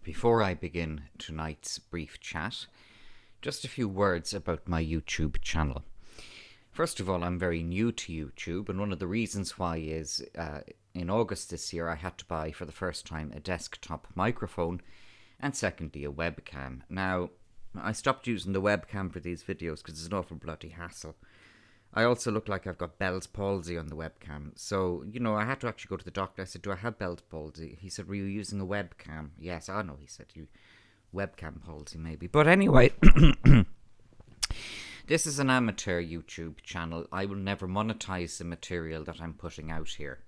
Before I begin tonight's brief chat, just a few words about my YouTube channel. First of all, I'm very new to YouTube, and one of the reasons why is in August this year I had to buy for the first time a desktop microphone and secondly a webcam. Now, I stopped using the webcam for these videos because it's an awful bloody hassle. I also look like I've got Bell's palsy on the webcam. So, I had to actually go to the doctor. I said, do I have Bell's palsy? He said, were you using a webcam? Yes, I know. He said, you webcam palsy maybe. But anyway, this is an amateur YouTube channel. I will never monetize the material that I'm putting out here.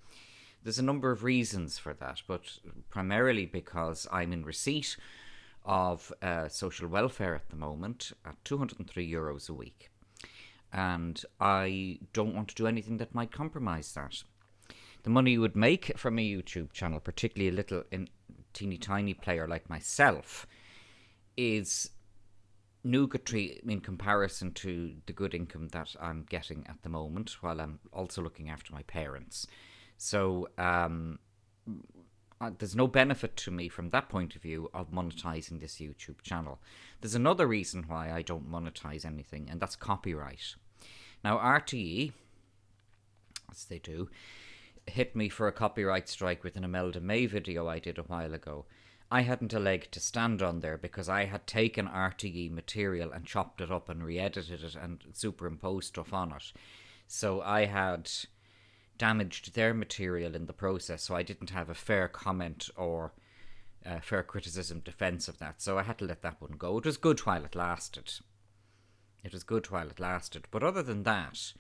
There's a number of reasons for that, but primarily because I'm in receipt of social welfare at the moment at €203 a week. And I don't want to do anything that might compromise that. The money you would make from a YouTube channel, particularly a little teeny tiny player like myself, is nugatory in comparison to the good income that I'm getting at the moment, while I'm also looking after my parents. So there's no benefit to me from that point of view of monetizing this YouTube channel. There's another reason why I don't monetize anything, and that's copyright. Now, RTE, as they do, hit me for a copyright strike with an Imelda May video I did a while ago. I hadn't a leg to stand on there because I had taken RTE material and chopped it up and re-edited it and superimposed stuff on it. So I had damaged their material in the process, so I didn't have a fair comment or fair criticism defense of that, so I had to let that one go. It was good while it lasted. But other than that,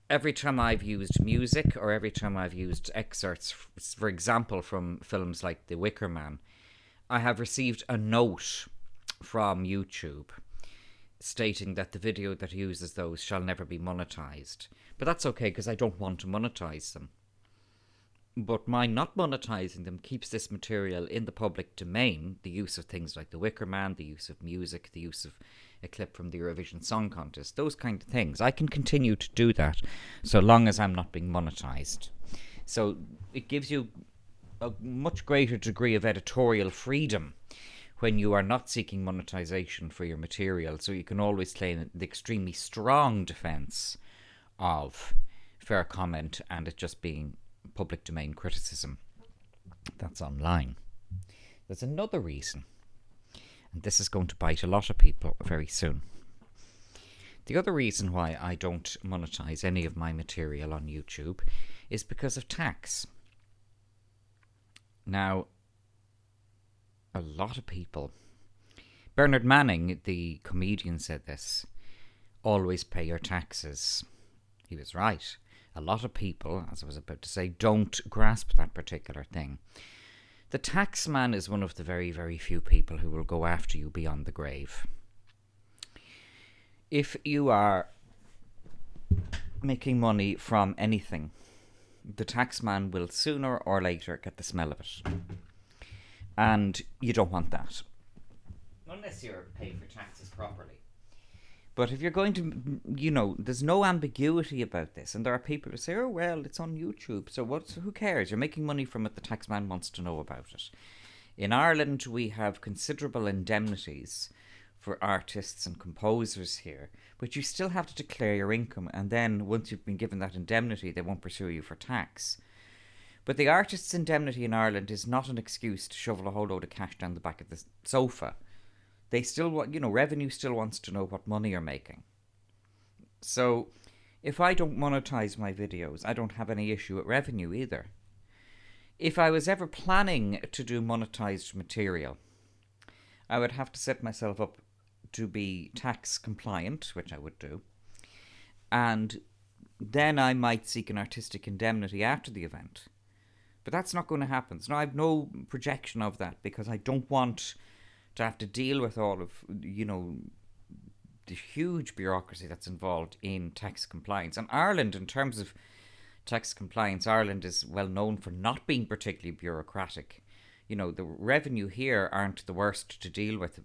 every time I've used music or every time I've used excerpts, for example, from films like The Wicker Man, I have received a note from YouTube stating that the video that uses those shall never be monetized. But that's okay because I don't want to monetize them. But my not monetizing them keeps this material in the public domain, the use of things like The Wicker Man, the use of music, the use of a clip from the Eurovision Song Contest, those kind of things. I can continue to do that so long as I'm not being monetized. So it gives you a much greater degree of editorial freedom when you are not seeking monetization for your material, so you can always claim the extremely strong defense of fair comment and it just being public domain criticism that's online. There's another reason, and this is going to bite a lot of people very soon. The other reason why I don't monetize any of my material on YouTube is because of tax. Now, a lot of people, Bernard Manning, the comedian, said this: always pay your taxes. He was right. A lot of people, as I was about to say, don't grasp that particular thing. The tax man is one of the very, very few people who will go after you beyond the grave. If you are making money from anything, the tax man will sooner or later get the smell of it. And you don't want that. Unless you're paying for taxes properly. But if you're going to, there's no ambiguity about this. And there are people who say, oh, well, it's on YouTube. So who cares? You're making money from it. The taxman wants to know about it. In Ireland, we have considerable indemnities for artists and composers here. But you still have to declare your income. And then once you've been given that indemnity, they won't pursue you for tax. But the artist's indemnity in Ireland is not an excuse to shovel a whole load of cash down the back of the sofa. They still want, revenue still wants to know what money you're making. So if I don't monetize my videos, I don't have any issue with revenue either. If I was ever planning to do monetized material, I would have to set myself up to be tax compliant, which I would do. And then I might seek an artistic indemnity after the event. But that's not going to happen. So I have no projection of that because I don't want to have to deal with all of, the huge bureaucracy that's involved in tax compliance. And Ireland, in terms of tax compliance, Ireland is well known for not being particularly bureaucratic. The revenue here aren't the worst to deal with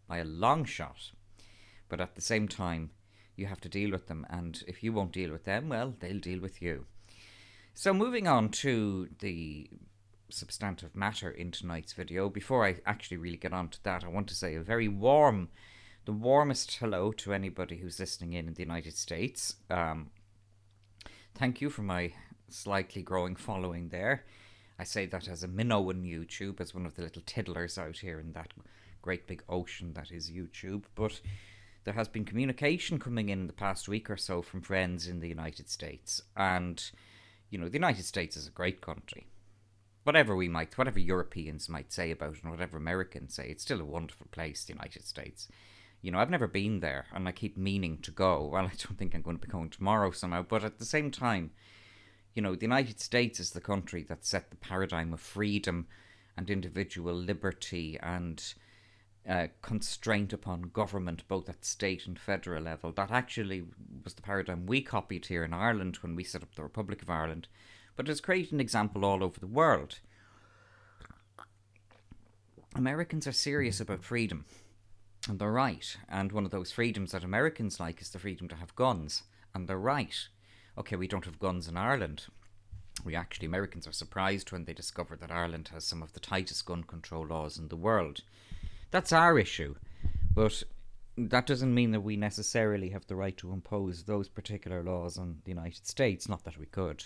by a long shot. But at the same time, you have to deal with them. And if you won't deal with them, well, they'll deal with you. So moving on to the substantive matter in tonight's video. Before I actually really get on to that, I want to say a very the warmest hello to anybody who's listening in the United States. Thank you for my slightly growing following there. I say that as a minnow on YouTube, as one of the little tiddlers out here in that great big ocean that is YouTube. But there has been communication coming in the past week or so from friends in the United States. And, the United States is a great country. Whatever Europeans might say about it and whatever Americans say, it's still a wonderful place, the United States. I've never been there and I keep meaning to go. Well, I don't think I'm going to be going tomorrow somehow, but at the same time, the United States is the country that set the paradigm of freedom and individual liberty and constraint upon government, both at state and federal level. That actually was the paradigm we copied here in Ireland when we set up the Republic of Ireland, but it has created an example all over the world. Americans are serious about freedom, and they're right. And one of those freedoms that Americans like is the freedom to have guns, and they're right. Okay, we don't have guns in Ireland. Americans are surprised when they discover that Ireland has some of the tightest gun control laws in the world. That's our issue, but that doesn't mean that we necessarily have the right to impose those particular laws on the United States, not that we could.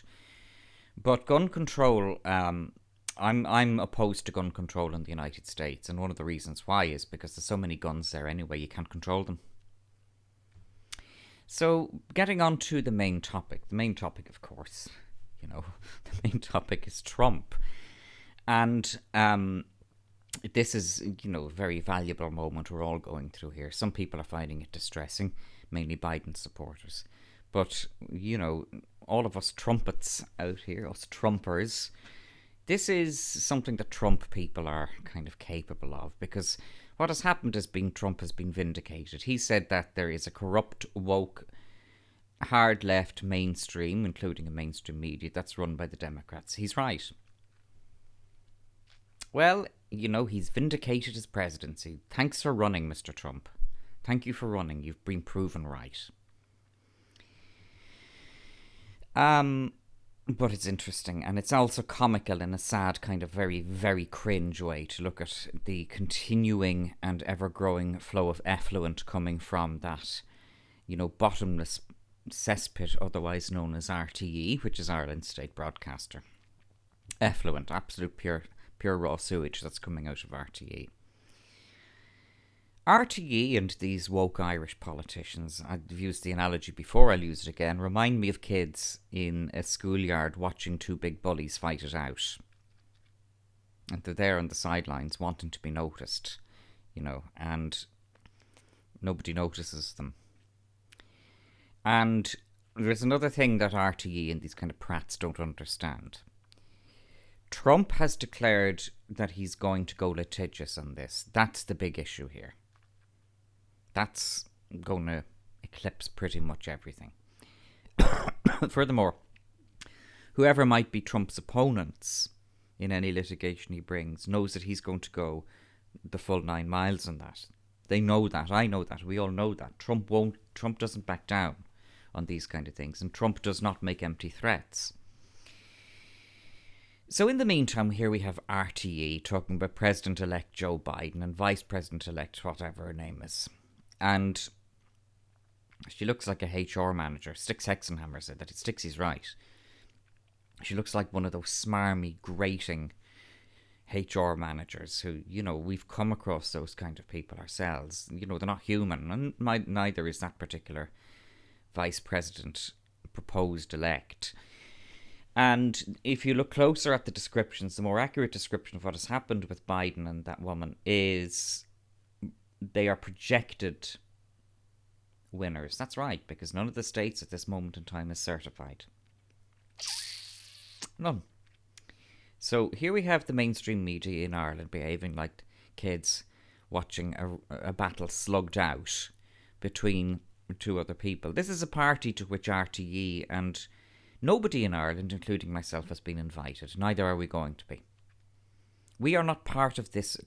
But gun control, I'm opposed to gun control in the United States, and one of the reasons why is because there's so many guns there anyway, you can't control them. So, getting on to the main topic. The main topic, of course, the main topic is Trump. And this is, a very valuable moment we're all going through here. Some people are finding it distressing, mainly Biden supporters. But, all of us trumpets out here, us Trumpers, this is something that Trump people are kind of capable of, because what has happened is Trump has been vindicated. He said that there is a corrupt, woke, hard left mainstream, including a mainstream media, that's run by the Democrats. He's right. Well, he's vindicated his presidency. Thanks for running, Mr. Trump. Thank you for running. You've been proven right. But it's interesting, and it's also comical in a sad kind of very, very cringe way to look at the continuing and ever-growing flow of effluent coming from that, bottomless cesspit otherwise known as RTE, which is Ireland's state broadcaster. Effluent, absolute pure raw sewage that's coming out of RTE. RTE and these woke Irish politicians, I've used the analogy before, I'll use it again, remind me of kids in a schoolyard watching two big bullies fight it out. And they're there on the sidelines wanting to be noticed, and nobody notices them. And there's another thing that RTE and these kind of prats don't understand. Trump has declared that he's going to go litigious on this. That's the big issue here. That's going to eclipse pretty much everything. Furthermore, whoever might be Trump's opponents in any litigation he brings knows that he's going to go the full 9 miles on that. They know that. I know that. We all know that. Trump doesn't back down on these kind of things, and Trump does not make empty threats. So in the meantime, here we have RTE talking about President-elect Joe Biden and Vice President-elect whatever her name is. And she looks like a HR manager. Stix Hexenhammer said that. Stixie's right. She looks like one of those smarmy, grating HR managers who, we've come across those kind of people ourselves. They're not human, and neither is that particular Vice President proposed elect. And if you look closer at the descriptions, the more accurate description of what has happened with Biden and that woman is they are projected winners. That's right, because none of the states at this moment in time is certified. None. So here we have the mainstream media in Ireland behaving like kids watching a battle slugged out between two other people. This is a party to which RTE and nobody in Ireland, including myself, has been invited. Neither are we going to be. We are not part of this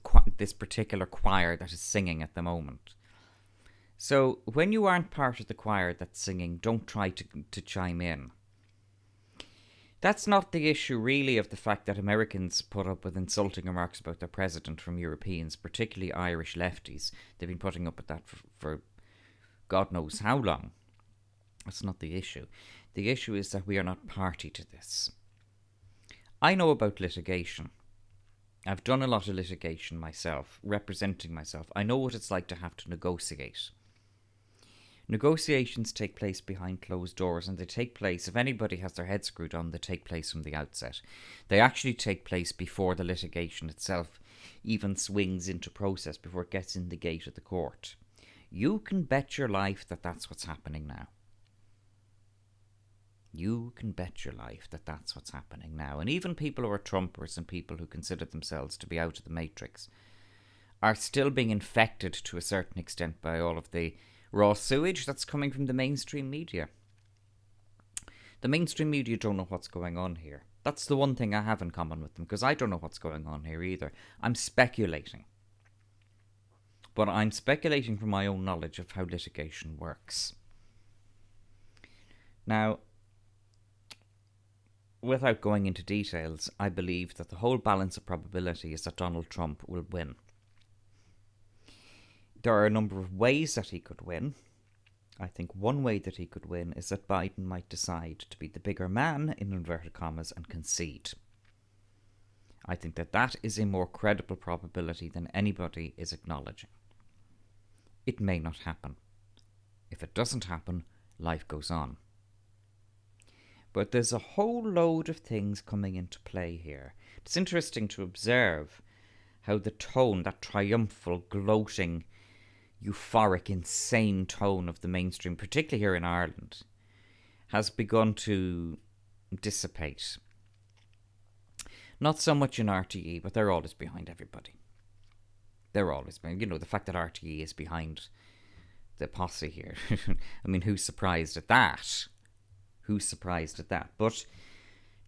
particular choir that is singing at the moment. So when you aren't part of the choir that's singing, don't try to chime in. That's not the issue, really, of the fact that Americans put up with insulting remarks about their president from Europeans, particularly Irish lefties. They've been putting up with that for God knows how long. That's not the issue. The issue is that we are not party to this. I know about litigation. I've done a lot of litigation myself, representing myself. I know what it's like to have to negotiate. Negotiations take place behind closed doors, and they take place, if anybody has their head screwed on, they take place from the outset. They actually take place before the litigation itself even swings into process, before it gets in the gate of the court. You can bet your life that that's what's happening now. You can bet your life that that's what's happening now. And even people who are Trumpers and people who consider themselves to be out of the matrix are still being infected to a certain extent by all of the raw sewage that's coming from the mainstream media. The mainstream media don't know what's going on here. That's the one thing I have in common with them, because I don't know what's going on here either. I'm speculating. But I'm speculating from my own knowledge of how litigation works. Now, without going into details, I believe that the whole balance of probability is that Donald Trump will win. There are a number of ways that he could win. I think one way that he could win is that Biden might decide to be the bigger man, in inverted commas, and concede. I think that that is a more credible probability than anybody is acknowledging. It may not happen. If it doesn't happen, life goes on. But there's a whole load of things coming into play here. It's interesting to observe how the tone, that triumphal, gloating, euphoric, insane tone of the mainstream, particularly here in Ireland, has begun to dissipate. Not so much in RTE, but they're always behind everybody. They're always behind, the fact that RTE is behind the posse here. I mean, who's surprised at that? Who's surprised at that? But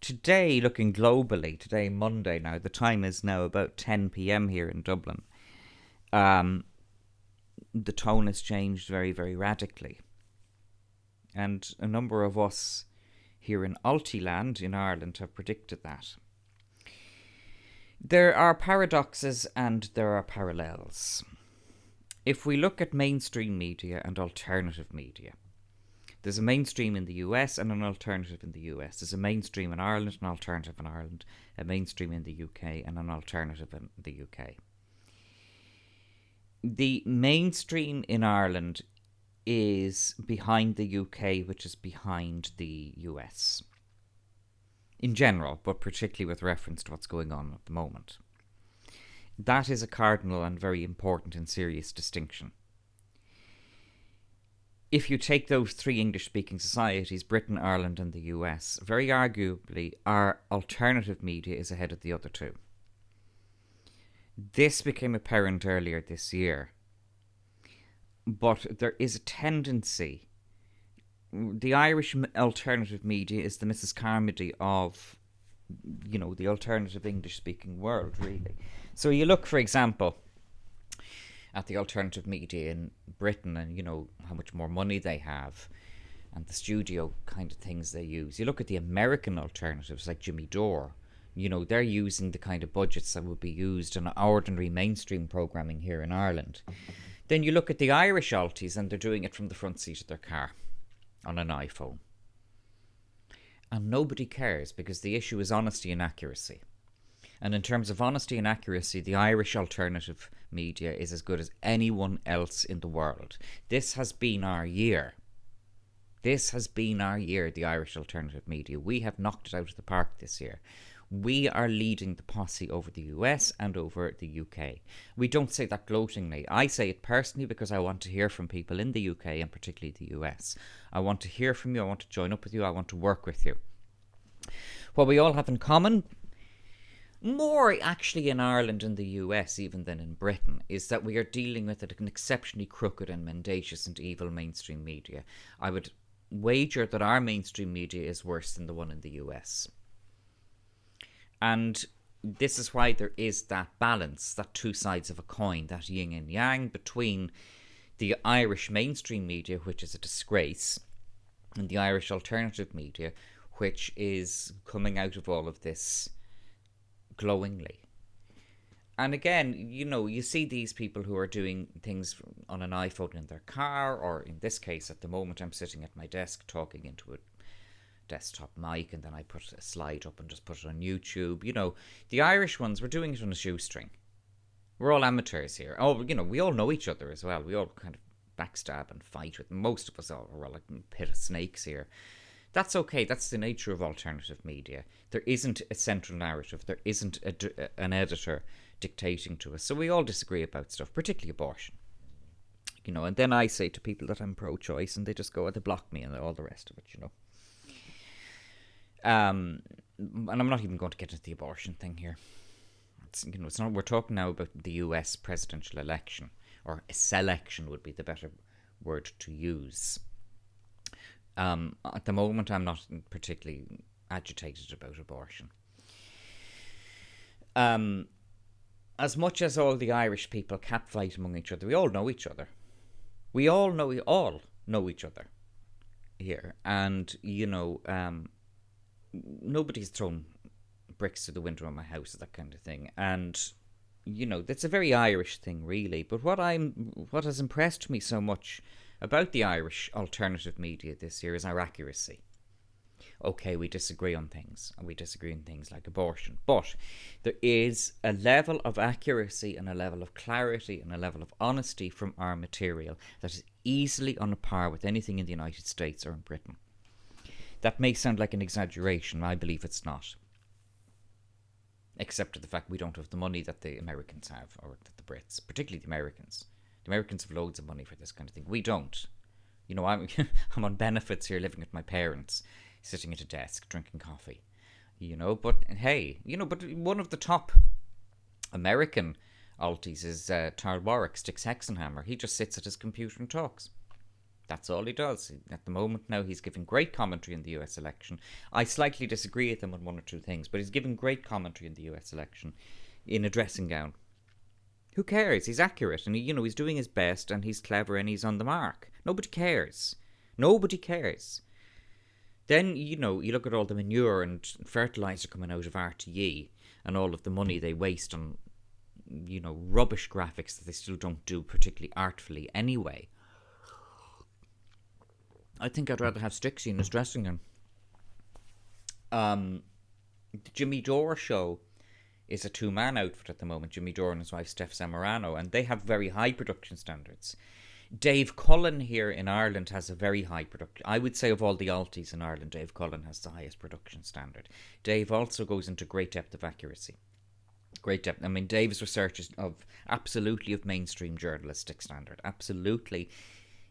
today, looking globally, today Monday now, the time is now about 10 p.m. here in Dublin. The tone has changed very, very radically. And a number of us here in Altiland in Ireland have predicted that. There are paradoxes and there are parallels. If we look at mainstream media and alternative media, there's a mainstream in the US and an alternative in the US. There's a mainstream in Ireland, an alternative in Ireland, a mainstream in the UK and an alternative in the UK. The mainstream in Ireland is behind the UK, which is behind the US. In general, but particularly with reference to what's going on at the moment. That is a cardinal and very important and serious distinction. If you take those three English-speaking societies, Britain, Ireland and the US, very arguably our alternative media is ahead of the other two. This became apparent earlier this year. But there is a tendency. The Irish alternative media is the Mrs. Carmody of, the alternative English-speaking world, really. So you look, for example, at the alternative media in Britain and, how much more money they have and the studio kind of things they use. You look at the American alternatives like Jimmy Dore. They're using the kind of budgets that would be used in ordinary mainstream programming here in Ireland. Then you look at the Irish alties and they're doing it from the front seat of their car on an iPhone. And nobody cares because the issue is honesty and accuracy. And in terms of honesty and accuracy, the Irish alternative media is as good as anyone else in the world. This has been our year. This has been our year, the Irish alternative media. We have knocked it out of the park this year. We are leading the posse over the US and over the UK. We don't say that gloatingly. I say it personally because I want to hear from people in the UK and particularly the US. I want to hear from you. I want to join up with you. I want to work with you. What we all have in common, more actually in Ireland and the US even than in Britain, is that we are dealing with an exceptionally crooked and mendacious and evil mainstream media. I would wager that our mainstream media is worse than the one in the US. And this is why there is that balance, that two sides of a coin, that yin and yang between the Irish mainstream media, which is a disgrace, and the Irish alternative media, which is coming out of all of this glowingly. And again, you see these people who are doing things on an iPhone in their car, or in this case, at the moment, I'm sitting at my desk talking into a desktop mic, and then I put a slide up and just put it on YouTube. The Irish ones, we're doing it on a shoestring. We're all amateurs here. Oh, we all know each other as well. We all kind of backstab and fight with. Most of us are like a pit of snakes here. That's okay. That's the nature of alternative media. There isn't a central narrative. There isn't an editor dictating to us. So we all disagree about stuff, particularly abortion. And then I say to people that I'm pro-choice, and they just go, they block me and all the rest of it, And I'm not even going to get into the abortion thing here. It's not. We're talking now about the U.S. presidential election, or a selection would be the better word to use. At the moment, I'm not particularly agitated about abortion. As much as all the Irish people catfight among each other, we all know each other. We all know each other here, and nobody's thrown bricks to the window of my house, that kind of thing. And that's a very Irish thing, really. But what has impressed me so much about the Irish alternative media this year is our accuracy. Okay, we disagree on things, and we disagree on things like abortion, but there is a level of accuracy and a level of clarity and a level of honesty from our material that is easily on a par with anything in the United States or in Britain. That may sound like an exaggeration. I believe it's not. Except for the fact we don't have the money that the Americans have, or that the Brits, particularly the Americans. The Americans have loads of money for this kind of thing. We don't. I'm on benefits here, living with my parents, sitting at a desk, drinking coffee. But hey, but one of the top American alties is Tarl Warwick, Sticks Hexenhammer. He just sits at his computer and talks. That's all he does. At the moment now, he's giving great commentary in the US election. I slightly disagree with him on one or two things, but he's giving great commentary in the US election in a dressing gown. Who cares? He's accurate, and he's doing his best, and he's clever, and he's on the mark. Nobody cares. Nobody cares. Then, you look at all the manure and fertilizer coming out of RTE, and all of the money they waste on, rubbish graphics that they still don't do particularly artfully anyway. I think I'd rather have Stixie in his dressing gown. The Jimmy Dore show is a two-man outfit at the moment, Jimmy Dore and his wife Steph Zamorano, and they have very high production standards. Dave Cullen here in Ireland has a very high production. I would say of all the alties in Ireland, Dave Cullen has the highest production standard. Dave also goes into great depth of accuracy. Great depth. I mean, Dave's research is absolutely of mainstream journalistic standard. Absolutely.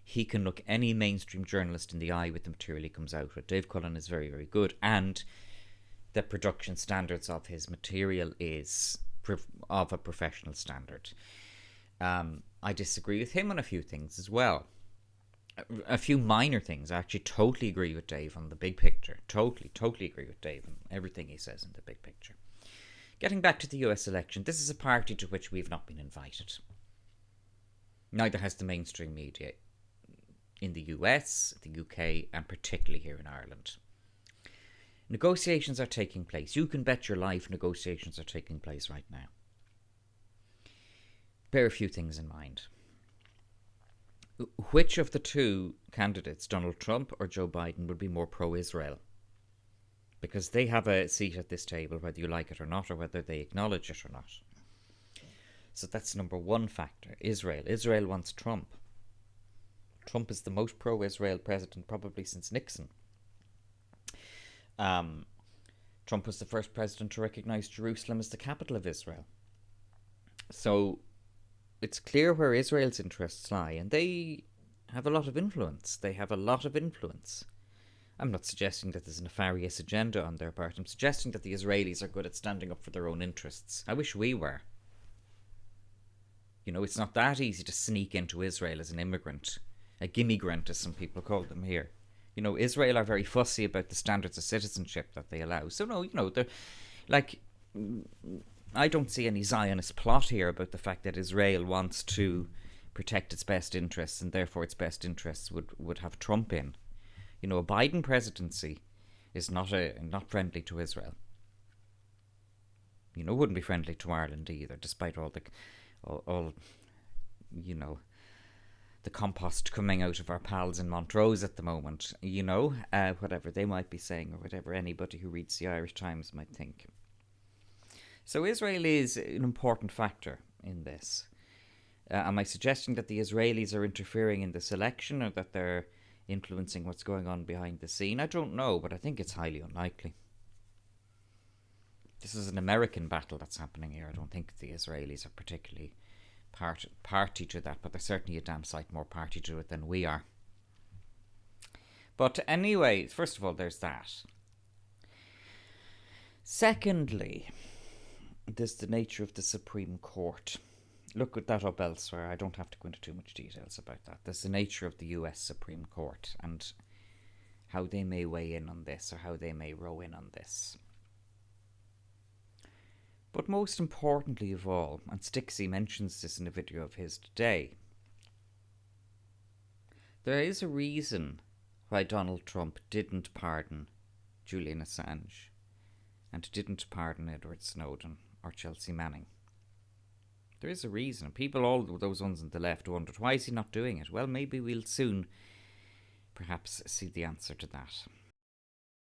He can look any mainstream journalist in the eye with the material he comes out with. Dave Cullen is very, very good. And the production standards of his material is of a professional standard. I disagree with him on a few things as well. A few minor things. I actually totally agree with Dave on the big picture. Totally agree with Dave on everything he says in the big picture. Getting back to the US election, this is a party to which we've not been invited. Neither has the mainstream media in the US, the UK, and particularly here in Ireland. Negotiations are taking place. You can bet your life negotiations are taking place right now. Bear a few things in mind. Which of the two candidates, Donald Trump or Joe Biden, would be more pro-Israel? Because they have a seat at this table, whether you like it or not, or whether they acknowledge it or not. So that's number one factor. Israel. Israel wants Trump. Trump is the most pro-Israel president probably since Nixon. Trump was the first president to recognize Jerusalem as the capital of Israel. So it's clear where Israel's interests lie, and they have a lot of influence. I'm not suggesting that there's a nefarious agenda on their part. I'm suggesting that the Israelis are good at standing up for their own interests. I wish we were. It's not that easy to sneak into Israel as an immigrant. A gimmigrant, as some people call them here. Israel are very fussy about the standards of citizenship that they allow. So no, they're like, I don't see any Zionist plot here about the fact that Israel wants to protect its best interests, and therefore its best interests would have Trump in. A Biden presidency is not friendly to Israel. Wouldn't be friendly to Ireland either, despite all the compost coming out of our pals in Montrose at the moment, whatever they might be saying or whatever anybody who reads the Irish Times might think. So Israel is an important factor in this. Am I suggesting that the Israelis are interfering in this election or that they're influencing what's going on behind the scene? I don't know, but I think it's highly unlikely. This is an American battle that's happening here. I don't think the Israelis are particularly party to that, but they're certainly a damn sight more party to it than we are. But anyway, first of all, there's that. Secondly, there's the nature of the Supreme Court. Look that up elsewhere. I don't have to go into too much details about that. There's the nature of the US Supreme Court and how they may weigh in on this or how they may row in on this. But most importantly of all, and Stixie mentions this in a video of his today, there is a reason why Donald Trump didn't pardon Julian Assange and didn't pardon Edward Snowden or Chelsea Manning. There is a reason. People, all those ones on the left, wondered, why is he not doing it? Well, maybe we'll soon perhaps see the answer to that.